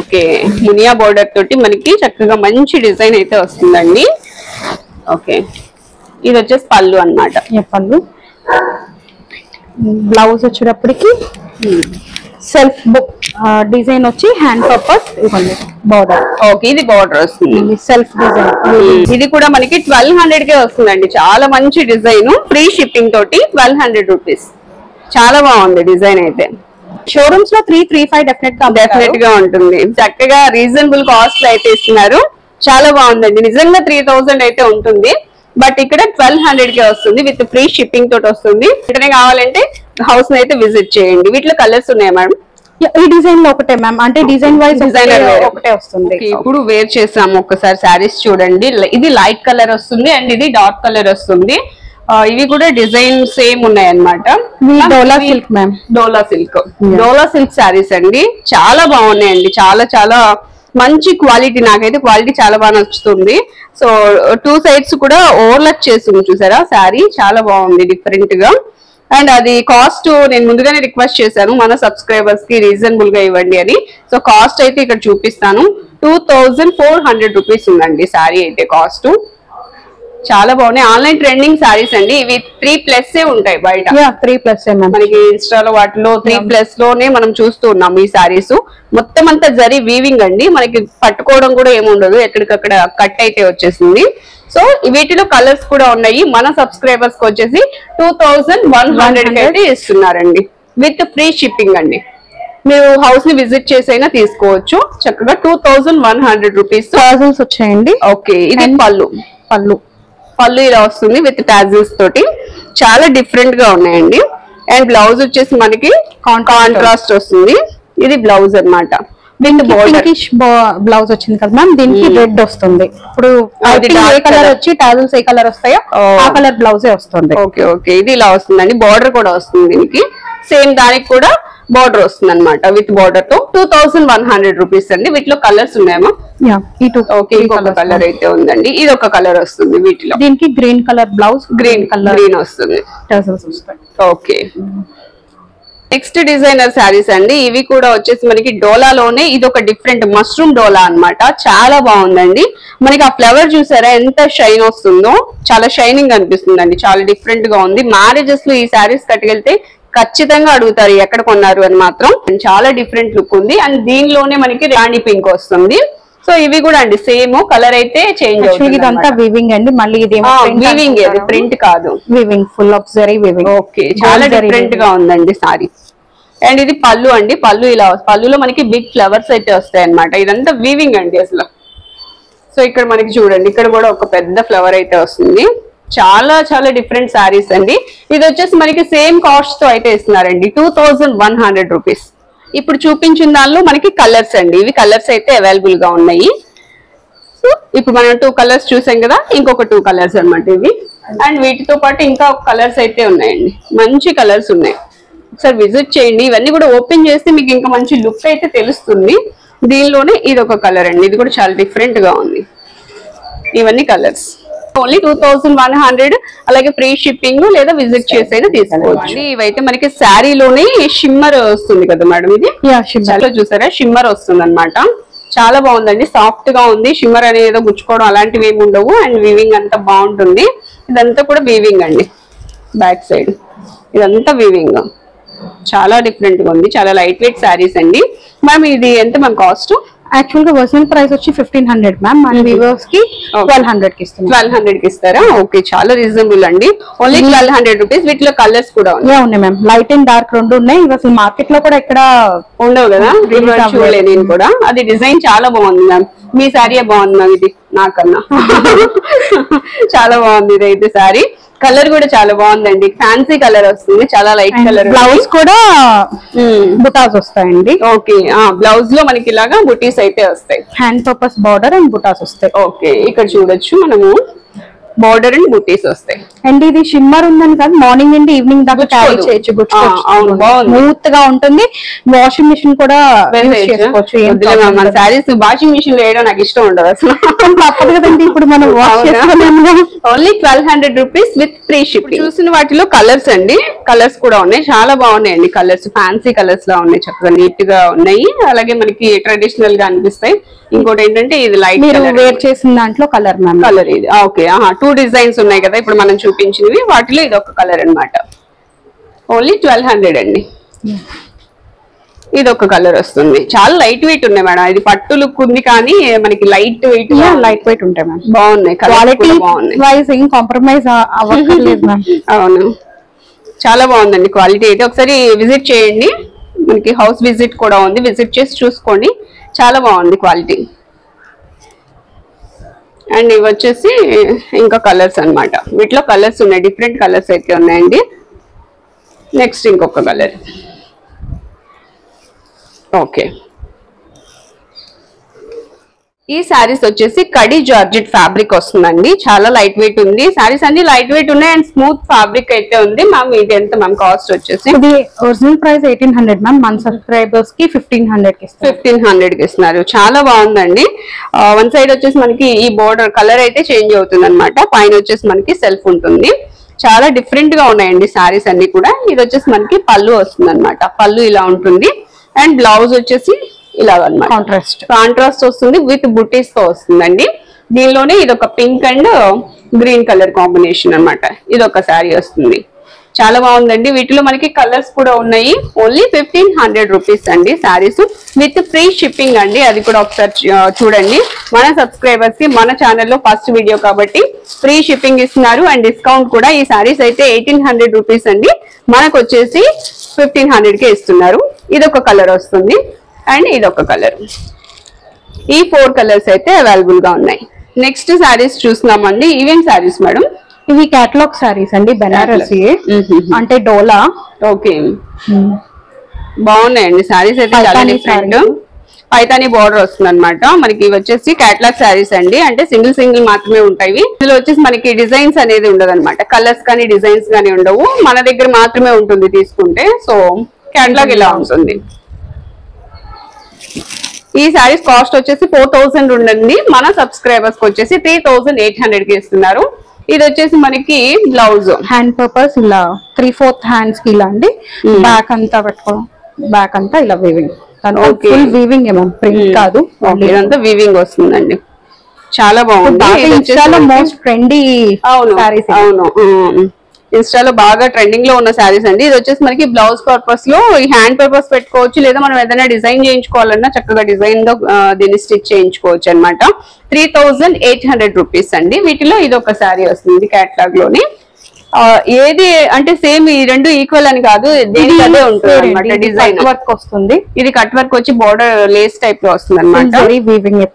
ఓకే, మునియా బార్డర్ తోటి మనకి చక్కగా మంచి డిజైన్ అయితే వస్తుందండి. ఓకే, ఇది వచ్చేసి పళ్ళు అన్నమాట. పళ్ళు. బ్లౌజ్ వచ్చేటప్పటికి సెల్ఫ్ బుక్ డిజైన్ వచ్చి హ్యాండ్ పర్పస్ బార్డర్. ఓకే, ఇది బార్డర్ వస్తుంది, సెల్ఫ్ డిజైన్. ఇది కూడా మనకి 1200 కే వస్తుందండి. చాలా మంచి డిజైన్. ఫ్రీ షిప్పింగ్ తోటి 1200 రూపీస్. చాలా బాగుంది డిజైన్ అయితే. షోరూమ్స్ లో 335 డెఫినెట్ గా ఉంటుంది. చక్కగా రీజనబుల్ కాస్ట్ అయితే ఇస్తున్నారు. చాలా బాగుందండి. నిజంగా 3000 అయితే ఉంటుంది, బట్ ఇక్కడ 1200 కే వస్తుంది. విత్ ఫ్రీ షిప్పింగ్ తోటి వస్తుంది. వెంటనే కావాలంటే హౌస్ అయితే విజిట్ చేయండి. వీటిలో కలర్స్ ఉన్నాయా మేడం? ఈ డిజైన్ లో ఒకటే మ్యామ్, అంటే డిజైన్ వైజ్ ఒకటే వస్తుంది. ఇప్పుడు వేర్ చేసాము, ఒక్కసారి శారీస్ చూడండి. ఇది లైట్ కలర్ వస్తుంది అండ్ ఇది డార్క్ కలర్ వస్తుంది. ఇవి కూడా డిజైన్ సేమ్ ఉన్నాయి అన్నమాట. డోలా సిల్క్ మ్యామ్. డోలా సిల్క్ శారీస్ అండి. చాలా బాగున్నాయండి. చాలా చాలా మంచి క్వాలిటీ, నాకైతే క్వాలిటీ చాలా బాగా నచ్చుతుంది. సో 2 sides కూడా ఓవర్లాక్ చేస్తుంది చూసారా శారీ, చాలా బాగుంది డిఫరెంట్ గా. అండ్ అది కాస్ట్ నేను ముందుగానే రిక్వెస్ట్ చేశాను మన సబ్స్క్రైబర్స్ కి రీజనబుల్ గా ఇవ్వండి అని. సో కాస్ట్ అయితే ఇక్కడ చూపిస్తాను, 2400 రూపీస్ ఉందండి శారీ అయితే కాస్ట్. చాలా బాగున్నాయి, ఆన్లైన్ ట్రెండింగ్ సారీస్ అండి ఇవి. 3+ ఉంటాయి బయట, 3+ మనకి ఇన్స్టాలో వాటిలో 3+ లోనే మనం చూస్తూ ఉన్నాం ఈ సారీస్. మొత్తం అంతా జరీ వీవింగ్ అండి, మనకి పట్టుకోవడం కూడా ఏముండదు, ఎక్కడికక్కడ కట్ అయితే వచ్చేసింది. సో వీటిలో కలర్స్ కూడా ఉన్నాయి. మన సబ్స్క్రైబర్స్ కి వచ్చేసి 2100 అయితే ఇస్తున్నారండి విత్ ఫ్రీ షిప్పింగ్ అండి. మీరు హౌస్ ని విజిట్ చేసైనా తీసుకోవచ్చు చక్కగా. 2100 రూపీస్ వచ్చాయండి. ఓకే, ఇది పళ్ళు ఇలా వస్తుంది విత్ టాజిల్స్ తోటి, చాలా డిఫరెంట్ గా ఉన్నాయండి. అండ్ బ్లౌజ్ వచ్చేసి మనకి కాంట్రాస్ట్ వస్తుంది, ఇది బ్లౌజ్ అన్నమాట. బ్లౌజ్ వచ్చింది కదా మ్యామ్, దీనికి రెడ్ వస్తుంది. ఇప్పుడు ఏ కలర్ వచ్చి టాజిల్స్ ఏ కలర్ వస్తాయో ఆ కలర్ బ్లౌజే వస్తుంది. ఓకే ఓకే, ఇది ఇలా వస్తుందండి. బార్డర్ కూడా వస్తుంది దీనికి, సేమ్ దానికి కూడా బార్డర్ వస్తుంది అనమాట విత్ బార్డర్ తో. 2100 రూపీస్ అండి. వీటిలో కలర్స్ ఉన్నాయేమో. ఓకే, ఇంకొక కలర్ అయితే ఉందండి, ఇది ఒక కలర్ వస్తుంది వీటిలో. దీనికి గ్రీన్ కలర్ బ్లౌజ్, గ్రీన్ వస్తుంది. ఓకే, నెక్స్ట్ డిజైనర్ శారీస్ అండి. ఇవి కూడా వచ్చేసి మనకి డోలాలోనే, ఇది ఒక డిఫరెంట్ మష్రూమ్ డోలా అన్నమాట. చాలా బాగుందండి. మనకి ఆ ఫ్లవర్ చూసారా ఎంత షైన్ వస్తుందో, చాలా షైనింగ్ అనిపిస్తుందండి, చాలా డిఫరెంట్ గా ఉంది. మ్యారేజెస్ లో ఈ శారీస్ కట్టుకెళ్తే ఖచ్చితంగా అడుగుతారు ఎక్కడ కొన్నారు అని మాత్రం. చాలా డిఫరెంట్ లుక్ ఉంది. అండ్ దీనిలోనే మనకి రాణి పింక్ వస్తుంది. సో ఇవి కూడా అండి సేమ్ కలర్ అయితే చేంజ్ అవుతుంది. ఇదంతా వీవింగ్ అండి, మళ్ళీ ఇది వీవింగ్, అది ప్రింట్ కాదు, weaving, full of zari weaving. Okay, చాలా డిఫరెంట్ గా ఉందండి సారీ. అండ్ ఇది పళ్ళు అండి, పళ్ళు ఇలా, పళ్ళులో మనకి బిగ్ ఫ్లవర్స్ అయితే వస్తాయి అనమాట. ఇదంతా వీవింగ్ అండి అసలు. సో ఇక్కడ మనకి చూడండి, ఇక్కడ కూడా ఒక పెద్ద ఫ్లవర్ అయితే వస్తుంది. చాలా చాలా డిఫరెంట్ సారీస్ అండి. ఇది వచ్చేసి మనకి సేమ్ కాస్ట్ తో అయితే ఇస్తున్నారండి, 2100 రూపీస్. ఇప్పుడు చూపించిన దానిలో మనకి కలర్స్ అండి, ఇవి కలర్స్ అయితే అవైలబుల్ గా ఉన్నాయి. సో ఇప్పుడు మనం 2 కలర్స్ చూసాం కదా, ఇంకొక 2 కలర్స్ అనమాట ఇవి. అండ్ వీటితో పాటు ఇంకా కలర్స్ అయితే ఉన్నాయండి, మంచి కలర్స్ ఉన్నాయి. ఒకసారి విజిట్ చేయండి. ఇవన్నీ కూడా ఓపెన్ చేస్తే మీకు ఇంకా మంచి లుక్ అయితే తెలుస్తుంది. దీనిలోనే ఇది ఒక కలర్ అండి, ఇది కూడా చాలా డిఫరెంట్ గా ఉంది. ఇవన్నీ కలర్స్ ఓన్లీ 2100, అలాగే ఫ్రీ షిప్పింగ్ లేదా విజిట్ చేసైనా తీసుకోవచ్చు. ఇవైతే మనకి శారీలోనే షిమ్మర్ వస్తుంది కదా మేడం, ఇది చూసారా షిమ్మర్ వస్తుంది అనమాట. చాలా బాగుందండి, సాఫ్ట్ గా ఉంది. షిమ్మర్ అనేది ఏదో గుచ్చుకోవడం అలాంటివి ఏమి ఉండవు. అండ్ వీవింగ్ అంతా బాగుంటుంది. ఇదంతా కూడా వీవింగ్ అండి, బ్యాక్ సైడ్ ఇదంతా వీవింగ్, చాలా డిఫరెంట్ గా ఉంది. చాలా లైట్ వెయిట్ శారీస్ అండి. మ్యామ్ ఇది ఎంత మ్యామ్ కాస్ట్? యాక్చువల్ గా ఒరిజినల్ ప్రైస్ వచ్చి 1500 మ్యామ్, మన వ్యూవర్స్ కి 1200 కి ఇస్తాం. 1200 కి ఇస్తారా? ఓకే, చాలా రీజనబుల్ అండి, ఓన్లీ 1200 రూపీస్. వీటిలో కలర్స్ కూడా ఉన్నాయి మ్యామ్, లైట్ అండ్ డార్క్ రెండు ఉన్నాయి. ఇవి అసలు మార్కెట్ లో కూడా ఎక్కడ ఉండవు కదా, చూడలేదు నేను కూడా. అది డిజైన్ చాలా బాగుంది మ్యామ్. మీ శారీ బాగుంది మ్యామ్, ఇది నాకన్నా చాలా బాగుంది ఇది అయితే శారీ. కలర్ కూడా చాలా బాగుందండి, ఫ్యాన్సీ కలర్ వస్తుంది, చాలా లైట్ కలర్. బ్లౌజ్ కూడా బుటాస్ వస్తాయండి. ఓకే, బ్లౌజ్ లో మనకి ఇలాగా బుటీస్ అయితే వస్తాయి, హ్యాండ్ పర్పస్ బార్డర్ అండ్ బుటాస్ వస్తాయి. ఓకే, ఇక్కడ చూడొచ్చు మనము బార్డర్ అండ్ బుటీస్ వస్తాయి. అండ్ ఇది షిమ్మర్ ఉందని కాదు, మార్నింగ్ నుండి ఈవినింగ్ దాకా క్యారీ చేయొచ్చు, స్మూత్ గా ఉంటుంది. వాషింగ్ మిషన్ కూడా చేసుకోవచ్చు. మన సారీస్ వాషింగ్ మిషన్ లో వేయడం నాకు ఇష్టం ఉండదు అసలు, తప్పదు కదండి. ఇప్పుడు మనం only 1200 rupees with free shipping. చూసిన వాటిలో కలర్స్ అండి, కలర్స్ కూడా ఉన్నాయి, చాలా బాగున్నాయండి కలర్స్. ఫ్యాన్సీ కలర్స్ లా ఉన్నాయి, చక్కగా నీట్ గా ఉన్నాయి. అలాగే మనకి ట్రెడిషనల్ గా అనిపిస్తాయి. ఇంకోటి ఏంటంటే ఇది లైట్ వేర్ చేసిన దాంట్లో కలర్ మ్యామ్, కలర్ ఇది. ఓకే, 2 డిజైన్స్ ఉన్నాయి కదా ఇప్పుడు మనం చూపించినవి, వాటిలో ఇది ఒక కలర్ అన్నమాట. ఓన్లీ 1200 అండి. ఇది ఒక కలర్ వస్తుంది, చాలా లైట్ వెయిట్ ఉన్నాయి మేడం. ఇది పట్టు లుక్ ఉంది కానీ మనకి లైట్ వెయిట్ ఉంటాయి మ్యామ్. బాగున్నాయి, క్వాలిటీ వైజ్ ఏం కాంప్రమైజ్ అవ్వట్లేదు మ్యామ్. అవును, చాలా బాగుందండి క్వాలిటీ అయితే. ఒకసారి విజిట్ చేయండి, మనకి హౌస్ విజిట్ కూడా ఉంది, విజిట్ చేసి చూసుకోండి. చాలా బాగుంది క్వాలిటీ. అండ్ ఇవి వచ్చేసి ఇంకా కలర్స్ అన్నమాట. వీటిలో కలర్స్ ఉన్నాయి, డిఫరెంట్ కలర్స్ అయితే ఉన్నాయండి. నెక్స్ట్ ఇంకొక కలర్. ఓకే, ఈ శారీస్ వచ్చేసి కడి జార్జెట్ ఫ్యాబ్రిక్ వస్తుందండి. చాలా లైట్ వెయిట్ ఉంది. శారీస్ అన్ని లైట్ వెయిట్ ఉన్నాయి అండ్ స్మూత్ ఫ్యాబ్రిక్ అయితే ఉంది. మ్యామ్ ఇది ఎంత మ్యామ్ కాస్ట్ వచ్చేసి? ఇది ఒరిజినల్ ప్రైస్ 1800 మ్యామ్. మన సబ్స్క్రైబర్స్ కి 1500 కి ఇస్తారు. 1500 కి ఇస్తున్నారు. చాలా బాగుందండి. వన్ సైడ్ వచ్చేసి మనకి ఈ బోర్డర్ కలర్ అయితే చేంజ్ అవుతుంది అనమాట. పైన వచ్చేసి మనకి సెల్ఫ్ ఉంటుంది. చాలా డిఫరెంట్ గా ఉన్నాయండి శారీస్ అన్ని కూడా. ఇది వచ్చేసి మనకి పళ్ళు వస్తుంది అనమాట. పళ్ళు ఇలా ఉంటుంది అండ్ బ్లౌజ్ వచ్చేసి ఇలాగన్నమాట కాంట్రాస్ట్ వస్తుంది విత్ బుటీస్ తో వస్తుందండి. దీనిలోనే ఇది ఒక pink and green colour combination అన్నమాట. ఇది ఒక శారీ వస్తుంది. చాలా బాగుందండి. వీటిలో మనకి కలర్స్ కూడా ఉన్నాయి. ఓన్లీ 1500 రూపీస్ అండి శారీస్ విత్ ఫ్రీ షిప్పింగ్ అండి. అది కూడా ఒకసారి చూడండి. మన సబ్స్క్రైబర్స్ కి మన ఛానల్లో ఫస్ట్ వీడియో కాబట్టి ఫ్రీ షిప్పింగ్ ఇస్తున్నారు అండ్ డిస్కౌంట్ కూడా. ఈ శారీస్ అయితే 1800 రూపీస్ అండి. మనకు వచ్చేసి 1500 కే ఇస్తున్నారు. ఇది ఒక కలర్ వస్తుంది అండ్ ఇది ఒక కలర్. ఈ 4 కలర్స్ అయితే అవైలబుల్ గా ఉన్నాయి. నెక్స్ట్ శారీస్ చూస్తున్నామండి. ఇవేం శారీస్ మేడం? ఇవి కేటలాగ్ శారీస్ అండి. బెనారసి అంటే డోలా. ఓకే బాగున్నాయండి శారీస్ అయితే. చాలా డిఫరెంట్ పైతాని బోర్డర్ వస్తుంది అనమాట. మనకి ఇవి వచ్చేసి కేటలాగ్ శారీస్ అండి. అంటే సింగిల్ మాత్రమే ఉంటాయి. ఇందులో వచ్చేసి మనకి డిజైన్స్ అనేది ఉండదు అనమాట. కలర్స్ కానీ డిజైన్స్ కానీ ఉండవు. మన దగ్గర మాత్రమే ఉంటుంది తీసుకుంటే. సో కేటలాగ్ ఇలా ఉంటుంది. ఈ శారీస్ కాస్ట్ వచ్చేసి 4000 ఉండండి. మన సబ్స్క్రైబర్స్ కి వచ్చేసి 3800 కి ఇస్తున్నారు. ఇది వచ్చేసి మనకి బ్లౌజ్ హ్యాండ్ పర్పస్ ఇలా 3/4 హ్యాండ్స్ కి ఇలా అండి. బ్యాక్ అంతా పెట్టుకోవడం. బ్యాక్ అంతా ఇలా వీవింగ్. ఫుల్ వీవింగ్ ఏమో ప్రింట్ కాదు. ఇదంతా వీవింగ్ వస్తుందండి. చాలా బాగుంది. Most trendy saris. అవును ఇన్స్టాలో బాగా ట్రెండింగ్ లో ఉన్న శారీస్ అండి. ఇది వచ్చేసి మనకి బ్లౌజ్ పర్పస్ లో ఈ హ్యాండ్ పర్పస్ పెట్టుకోవచ్చు. లేదా మనం ఏదైనా డిజైన్ చేయించుకోవాలన్నా చక్కగా డిజైన్ లో దీన్ని స్టిచ్ చేయించుకోవచ్చు అనమాట. 3800 రూపీస్ అండి. వీటిలో ఇది ఒక శారీ వస్తుంది కేటలాగ్ లోని. ఏది అంటే సేమ్ ఈ రెండు ఈక్వల్ అని కాదు. దేనికి అదే ఉంటుంది అనమాట. డిజైన్ వర్క్ వస్తుంది. ఇది కట్ వర్క్ వచ్చి బోర్డర్ లేస్ టైప్ లో వస్తుంది అనమాట.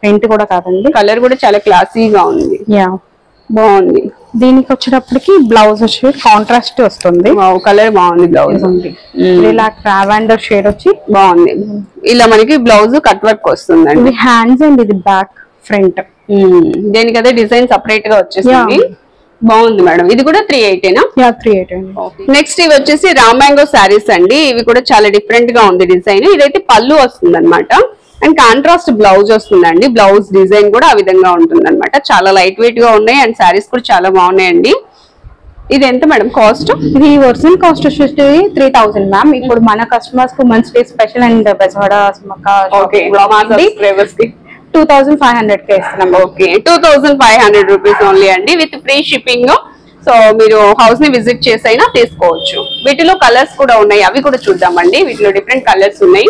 ప్రింట్ కూడా కాదండి. కలర్ కూడా చాలా క్లాసీగా ఉంది. బాగుంది. దీనికి వచ్చేటప్పటికి బ్లౌజ్ వచ్చి కాంట్రాస్ట్ వస్తుంది. కలర్ బాగుంది. బ్లౌజ్ ఇలా లావెండర్ షేడ్ వచ్చి బాగుంది. ఇలా మనకి బ్లౌజ్ కట్ వర్క్ వస్తుందండి. ఇది హ్యాండ్స్ అండ్ ఇది బ్యాక్ ఫ్రంట్. దేనికి అదే డిజైన్ సపరేట్ గా వచ్చేసింది. బాగుంది మేడం. ఇది కూడా 380 380. నెక్స్ట్ ఇవి వచ్చేసి రామాంగో శారీస్ అండి. ఇవి కూడా చాలా డిఫరెంట్ గా ఉంది డిజైన్. ఇదైతే పళ్ళు వస్తుంది అనమాట అండ్ కాంట్రాస్ట్ బ్లౌజ్ వస్తుందండి. బ్లౌజ్ డిజైన్ కూడా ఆ విధంగా ఉంటుంది అనమాట. చాలా లైట్ వెయిట్ గా ఉన్నాయి అండ్ శారీస్ కూడా చాలా బాగున్నాయండి. ఇది ఎంత మేడం కాస్ట్? ఇది ఒరిజినల్ కాస్ట్ వచ్చేసి 3000 మ్యామ్. ఇప్పుడు మన కస్టమర్స్ కు మంచి స్పెషల్ అండ్ బెజవాడ 2500 కే ఇస్తున్నాం. ఓకే 2500 రూపీస్ ఓన్లీ అండి విత్ ఫ్రీ షిప్పింగ్. సో మీరు హౌస్ ని విజిట్ చేసి అయినా తీసుకోవచ్చు. వీటిలో కలర్స్ కూడా ఉన్నాయి. అవి కూడా చూద్దామండి. వీటిలో డిఫరెంట్ కలర్స్ ఉన్నాయి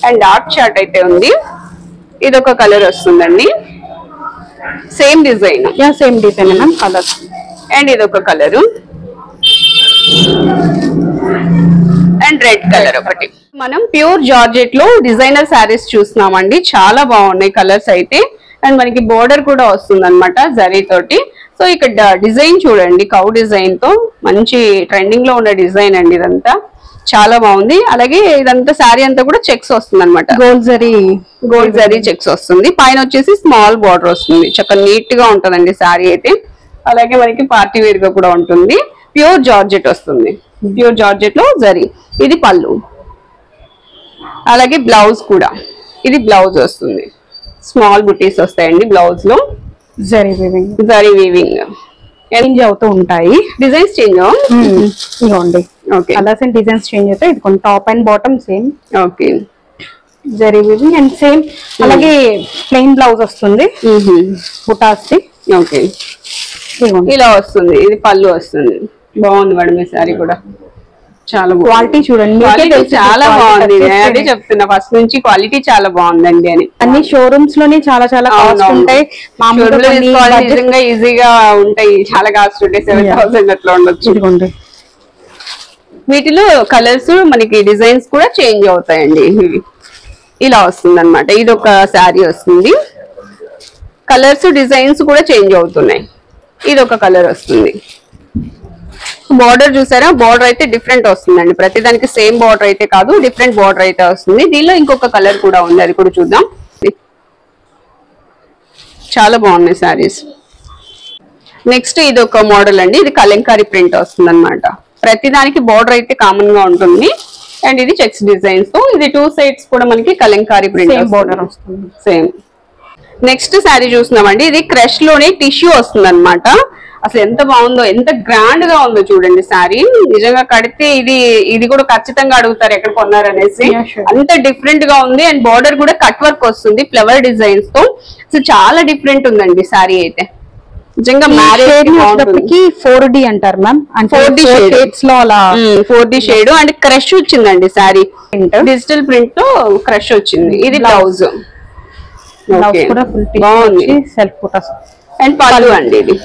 అండ్ డార్క్ చార్ట్ అయితే ఉంది. ఇది ఒక కలర్ వస్తుందండి. Same design ma'am. Colours and ఇది ఒక కలర్ అండ్ రెడ్ కలర్ ఒకటి. మనం ప్యూర్ జార్జెట్ లో డిజైనర్ శారీస్ చూస్తున్నామండి. చాలా బాగున్నాయి కలర్స్ అయితే. అండ్ మనకి బోర్డర్ కూడా వస్తుంది అనమాట జరీ తోటి. సో ఇక్కడ డిజైన్ చూడండి. కౌ డిజైన్ తో మంచి ట్రెండింగ్ లో ఉన్న డిజైన్ అండి. ఇదంతా చాలా బాగుంది. అలాగే ఇదంతా శారీ అంతా కూడా చెక్స్ వస్తుంది అనమాట. గోల్డ్ జరీ చెక్స్ వస్తుంది. పైన వచ్చేసి స్మాల్ బార్డర్ వస్తుంది. చక్కగా నీట్ గా ఉంటదండి శారీ అయితే. అలాగే మనకి పార్టీ వేర్ గా కూడా ఉంటుంది. ప్యూర్ జార్జెట్ వస్తుంది. ప్యూర్ జార్జెట్ లో జరీ. ఇది పళ్ళు. అలాగే బ్లౌజ్ కూడా. ఇది బ్లౌజ్ వస్తుంది. స్మాల్ బుటీస్ వస్తాయండి బ్లౌజ్ లో. జరీ వీవింగ్ చేంజ్ అవుతూ ఉంటాయి. డిజైన్స్ చేంజ్ ఇవ్వండి. Okay colours and designs change అవుతాయి. ఇది కొన్ని top and bottom same. Okay zari weaving and same. అలాగే ప్లెయిన్ బ్లౌజ్ వస్తుంది బుటాస్. ఓకే ఇలా వస్తుంది. ఇది పళ్ళు వస్తుంది. బాగుంది మేడం ఈ సారీ కూడా. చాలా క్వాలిటీ చూడండి. చాలా బాగుంది. అదే చెప్తున్నా ఫస్ట్ నుంచి క్వాలిటీ చాలా బాగుందండి అని. అన్ని షోరూమ్స్ లోనే చాలా కాస్ట్ ఉంటాయి. నిజంగా ఈజీగా ఉంటాయి. చాలా కాస్ట్ ఉంటాయి. 7000 అట్లా ఉండొచ్చు. వీటిలో కలర్స్ మనకి డిజైన్స్ కూడా చేంజ్ అవుతాయండి. ఇలా వస్తుంది అనమాట. ఇది ఒక శారీ వస్తుంది. కలర్స్ డిజైన్స్ కూడా చేంజ్ అవుతున్నాయి. ఇది ఒక కలర్ వస్తుంది. బార్డర్ చూసారా? బార్డర్ అయితే డిఫరెంట్ వస్తుందండి. ప్రతిదానికి సేమ్ బార్డర్ అయితే కాదు, డిఫరెంట్ బార్డర్ అయితే వస్తుంది. దీనిలో ఇంకొక కలర్ కూడా ఉంది. అది కూడా చూద్దాం. చాలా బాగున్నాయి శారీస్. నెక్స్ట్ ఇది ఒక మోడల్ అండి, ఇది కలంకారీ ప్రింట్ వస్తుంది అనమాట. ప్రతి దానికి బార్డర్ అయితే కామన్ గా ఉంటుంది అండ్ ఇది చెక్స్ డిజైన్స్ తో, ఇది 2 సైడ్స్ కూడా మనకి కలంకారీ ప్రింట్ బార్డర్ వస్తుంది సేమ్. నెక్స్ట్ శారీ చూస్తున్నామండి, ఇది క్రష్ లోనే టిష్యూ వస్తుంది అనమాట. అసలు ఎంత బాగుందో, ఎంత గ్రాండ్ గా ఉందో చూడండి శారీ. నిజంగా కడితే ఇది కూడా ఖచ్చితంగా అడుగుతారు ఎక్కడ కొన్నారు అనేసి, అంత డిఫరెంట్ గా ఉంది. అండ్ బార్డర్ కూడా కట్ వర్క్ వస్తుంది ఫ్లవర్ డిజైన్స్ తో. అసలు చాలా డిఫరెంట్ ఉందండి శారీ అయితే. నిజంగా మ్యారేజ్ 4D అంటారు మ్యామ్, 4D షేడ్స్ లో అలా 4D షేడ్ అండ్ క్రష్ వచ్చిందండి శారీ. డిజిటల్ ప్రింట్ లో క్రష్ వచ్చింది. ఇది బ్లౌజ్ బాగుంది, అండ్ పళ్ళు అండి. ఇది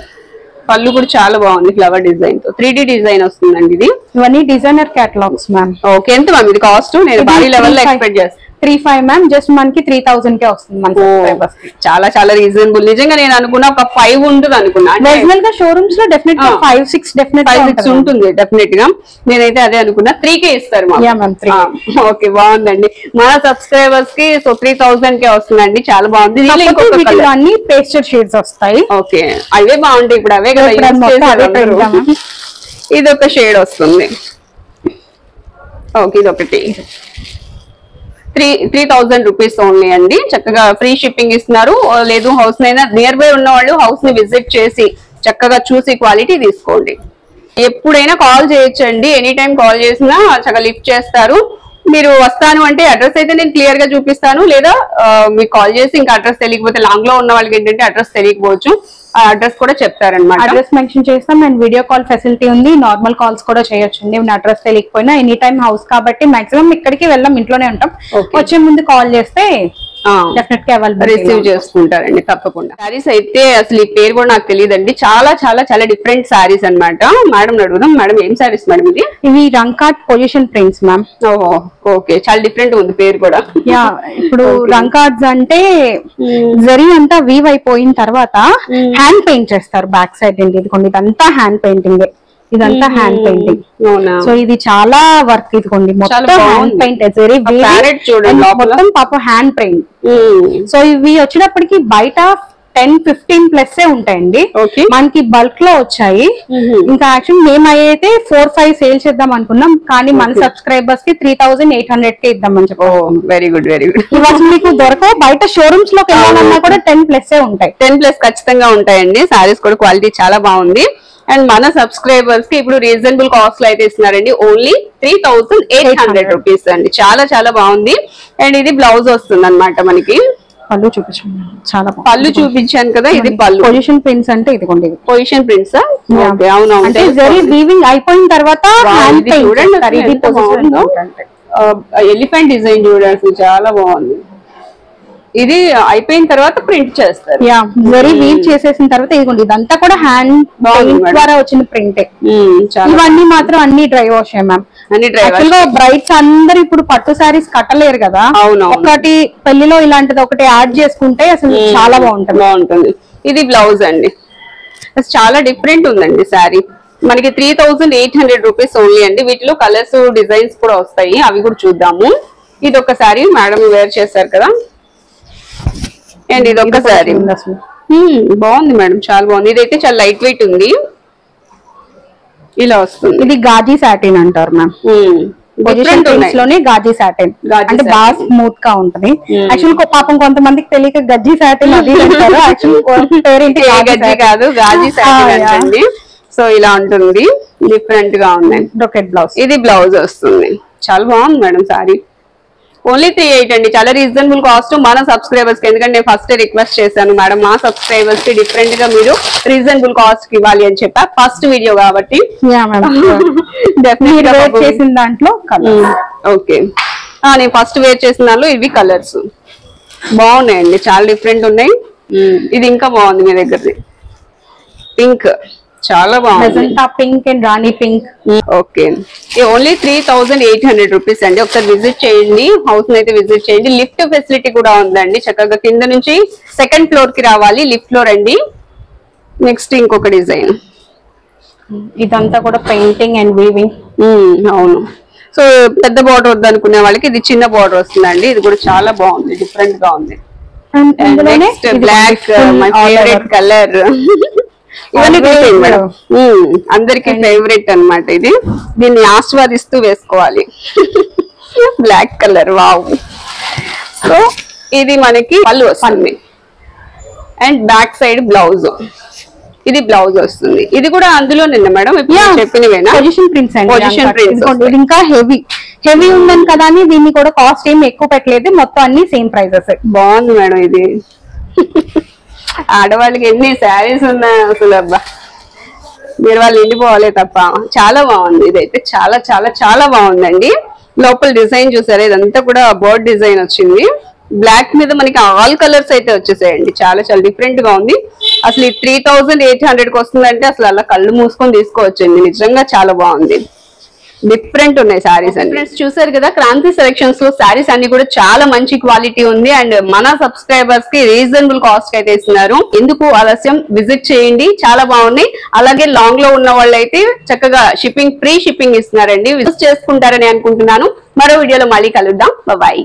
పళ్ళు కూడా చాలా బాగుంది ఫ్లవర్ డిజైన్ తో, 3D డిజైన్ వస్తుందండి. ఇది ఇవన్నీ డిజైనర్ కేటలాగ్స్ మ్యామ్. ఓకే, ఎంత మ్యామ్ ఇది కాస్ట్? నేను భారీ లెవెల్ లో ఎక్స్పెక్ట్ చేస్తాను. 3,500 మ్యామ్, జస్ట్ మనకి 3,000 కే వస్తుంది. చాలా చాలా రీజనబుల్. నిజంగా నేను అనుకున్నా ఒక 5 ఉంటుంది అనుకున్నా. ఒరిజినల్ గా షోరూమ్స్ లో డెఫినెట్ గా 5-6 ఉంటుంది డెఫినెట్ గా. నేనైతే అదే అనుకున్నా. 3K ఇస్తారు ఓకే, బాగుందండి. మన సబ్స్క్రైబర్స్ కి 3,000 కే వస్తుందండి. చాలా బాగుంది. అన్ని పేస్టల్ షేడ్స్ వస్తాయి. ఓకే, అవే బాగుంటాయి ఇప్పుడు, అవే కదా. ఇది ఒక షేడ్ వస్తుంది. ఓకే, ఇది ఒకటి 3,000 రూపీస్ ఓన్లీ అండి. చక్కగా ఫ్రీ షిప్పింగ్ ఇస్తున్నారు. లేదు హౌస్ నైనా నియర్ బై ఉన్న వాళ్ళు హౌస్ ని విజిట్ చేసి చక్కగా చూసి క్వాలిటీ తీసుకోండి. ఎప్పుడైనా కాల్ చేయొచ్చండి, ఎనీ టైం కాల్ చేసినా చక్కగా లిఫ్ట్ చేస్తారు. మీరు వస్తాను అంటే అడ్రస్ అయితే నేను క్లియర్ గా చూపిస్తాను, లేదా మీకు కాల్ చేసి ఇంకా అడ్రస్ తెలియకపోతే లాంగ్ లో ఉన్న వాళ్ళకి ఏంటంటే అడ్రస్ తెలియకపోవచ్చు, ఆ అడ్రస్ కూడా చెప్తారనమాట. అడ్రస్ మెన్షన్ చేస్తాం అండ్ వీడియో కాల్ ఫెసిలిటీ ఉంది. నార్మల్ కాల్స్ కూడా చేయొచ్చు. అడ్రస్ తెలియకపోయినా ఎనీ టైం హౌస్ కాబట్టి మాక్సిమం ఇక్కడికి వెళ్ళాం, ఇంట్లోనే ఉంటాం. వచ్చే ముందు కాల్ చేస్తే డెఫినెట్ గా రిసీవ్ చేసుకుంటారండి తప్పకుండా. సారీస్ అయితే అసలు ఈ పేరు కూడా నాకు తెలియదండి. చాలా చాలా చాలా డిఫరెంట్ సారీస్ అనమాట. మేడం అడుగుదాం. మేడం ఏం సారీస్ మేడం ఇది? ఇవి రంకాట్ పొజిషన్ ప్రింట్స్ మ్యామ్. ఓకే, చాలా డిఫరెంట్ ఉంది పేరు కూడా. యా, ఇప్పుడు రంకాట్స్ అంటే జరీ అంతా వీవ్ అయిపోయిన తర్వాత హ్యాండ్ పెయింట్ చేస్తారు బ్యాక్ సైడ్. ఇదిగోండి, ఇదంతా హ్యాండ్ పెయింటింగ్, ఇదంతా హ్యాండ్ పెయింటింగ్. సో ఇది చాలా వర్క్. ఇదిగోండి మొత్తం హ్యాండ్ పెయింట్, మొత్తం పాప హ్యాండ్ పెయింట్. సో ఇవి వచ్చేటప్పటికి బయట 10-15 ప్లస్ ఉంటాయండి. మనకి బల్క్ లో వచ్చాయి. ఇంకా యాక్చువల్ మేమైతే 4-5 సేల్ చేద్దాం అనుకున్నాం, కానీ మన సబ్స్క్రైబర్స్ కి 3,800 కే ఇద్దామని చెప్పి. Very good, very good. ఇవాళ మీకు దొరకవు. బయట షోరూమ్స్ లోకి వెళ్ళాలన్నా కూడా 10+ ఉంటాయి. 10+ ఖచ్చితంగా ఉంటాయండి. సారీస్ కూడా క్వాలిటీ చాలా బాగుంది. అండ్ మన సబ్స్క్రైబర్స్ కి ఇప్పుడు రీజనబుల్ కాస్ట్ లో అయితే ఇస్తున్నారండి. ఓన్లీ 3,800 రూపీస్ అండి. చాలా చాలా బాగుంది. అండ్ ఇది బ్లౌజ్ వస్తుంది అనమాట మనకి. పళ్ళు చూపించండి, చాలా పళ్ళు చూపించాను కదా. ఇది పళ్ళు. పొజిషన్ ప్రింట్స్ అంటే ఇదిగోండి, పొజిషన్ ప్రింట్స్. అవునవును, వీవింగ్ అయిపోయిన తర్వాత ఎలిఫెంట్ డిజైన్ చూడండి, చాలా బాగుంది. ఇది అయిపోయిన తర్వాత ప్రింట్ చేస్తారు. వెరీ వీవ్ చేసేసిన తర్వాత ఇదిగోండి, ఇదంతా కూడా హ్యాండ్ ద్వారా వచ్చిన ప్రింట్. ఇవన్నీ మాత్రం అన్ని డ్రై వాష్ మ్యామ్. బ్రైడ్స్ అందరు ఇప్పుడు పట్టు సారీస్ కట్టలేరు కదా. ఒకటి పెళ్లిలో ఇలాంటిది ఒకటి యాడ్ చేసుకుంటే అసలు చాలా బాగుంటుంది. ఇది బ్లౌజ్ అండి. చాలా డిఫరెంట్ ఉందండి శారీ. మనకి 3,800 రూపీస్ ఓన్లీ అండి. వీటిలో కలర్స్ డిజైన్స్ కూడా వస్తాయి, అవి కూడా చూద్దాము. ఇది ఒక శారీ మేడం వేర్ చేశారు కదా. అండ్ ఇది ఒక శారీ బాగుంది మేడం, చాలా బాగుంది. ఇదైతే చాలా లైట్ వెయిట్ ఉంది. ఇలా వస్తుంది. ఇది గాజీ సాటిన్ అంటారు మ్యామ్. లోనే గాజీ సాటిన్ అంటే బాగా స్మూత్ గా ఉంటది. యాక్చువల్ పాపం కొంతమందికి తెలియక గజ్జీ సాటిన్ అది అంటారు. యాక్చువల్ గజ్జీ కాదు, గాజీ సాటిన్ అండి. సో ఇలా ఉంటుంది, డిఫరెంట్ గా ఉంది. Brocade blouse. ఇది బ్లౌజ్ వస్తుంది. చాలా బాగుంది మేడం సారీ. ఓన్లీ 3,800 అండి. చాలా రీజనబుల్ కాస్ట్ మన సబ్స్క్రైబర్స్ కి. ఎందుకంటే నేను ఫస్ట్ రిక్వెస్ట్ చేశాను మేడం, మా సబ్స్క్రైబర్స్ కి డిఫరెంట్ గా మీరు రీజనబుల్ కాస్ట్ కి ఇవ్వాలి అని చెప్పా. ఫస్ట్ వీడియో కాబట్టి చేసిన దాంట్లో ఓకే, నేను ఫస్ట్ వేర్ చేసిన దాంట్లో ఇవి కలర్స్ బాగున్నాయండి, చాలా డిఫరెంట్ ఉన్నాయి. ఇది ఇంకా బాగుంది మీ దగ్గరది, పింక్. చాలా బాగుంది, pink and Rani pink. Okay, only 3,800 rupees అండి. ఒకసారి విజిట్ చేయండి, హౌస్ అయితే విజిట్ చేయండి. లిఫ్ట్ ఫెసిలిటీ కూడా ఉందండి. చక్కగా కింద నుంచి 2nd ఫ్లోర్ కి రావాలి, లిఫ్ట్ లో రండి. నెక్స్ట్ ఇంకొక డిజైన్, ఇదంతా కూడా పెయింటింగ్ అండ్ వీవింగ్. అవును. సో పెద్ద బార్డర్ వద్దు అనుకునే వాళ్ళకి ఇది చిన్న బార్డర్ వస్తుందండి. ఇది కూడా చాలా బాగుంది, డిఫరెంట్ గా ఉంది. Black my favourite colour. ఇవన్నీ మేడం అందరికి ఫేవరెట్ అన్నమాట. ఇది దీన్ని ఆస్వాదిస్తూ వేసుకోవాలి. Black colour wow. సో ఇది మనకి పళ్ళు వస్తుంది అండ్ బ్యాక్ సైడ్ బ్లౌజ్. ఇది బ్లౌజ్ వస్తుంది. ఇది కూడా అందులోనే మేడం చెప్పినవేనా? పొజిషన్ ప్రింట్స్ అండి. Position prints. ఇది ఇంకా హెవీ ఉందని కదా అని దీన్ని కూడా కాస్ట్ ఏమి ఎక్కువ పెట్టలేదు. మొత్తం అన్ని సేమ్ ప్రైజెస్. బాగుంది మేడం ఇది. ఆడవాళ్ళకి ఎన్ని శారీస్ ఉన్నాయి అసలు, అబ్బా మీరు వాళ్ళు ఎండిపోవాలి తప్ప. చాలా బాగుంది ఇదైతే, చాలా చాలా చాలా బాగుందండి. లోపల డిజైన్ చూసారా, ఇదంతా కూడా బర్డ్ డిజైన్ వచ్చింది. బ్లాక్ మీద మనకి ఆల్ కలర్స్ అయితే వచ్చేసాయండి. చాలా చాలా డిఫరెంట్ గా ఉంది. అసలు ఈ 3800 వస్తుందంటే అసలు అలా కళ్ళు మూసుకొని తీసుకోవచ్చండి. నిజంగా చాలా బాగుంది. డిఫరెంట్ ఉన్నాయి శారీస్ అన్ని. ఫ్రెండ్స్ చూసారు కదా, క్రాంతి సెలెక్షన్స్ లో శారీస్ అన్ని కూడా చాలా మంచి క్వాలిటీ ఉంది అండ్ మన సబ్స్క్రైబర్స్ కి రీజనబుల్ కాస్ట్ అయితే ఇస్తున్నారు. ఎందుకు ఆలస్యం, విజిట్ చేయండి, చాలా బాగున్నాయి. అలాగే లాంగ్ లో ఉన్న వాళ్ళు అయితే చక్కగా షిప్పింగ్, ఫ్రీ షిప్పింగ్ ఇస్తున్నారండి. విజిట్ చేసుకుంటారని అనుకుంటున్నాను. మరో వీడియోలో మళ్ళీ కలుద్దాం. బాయ్.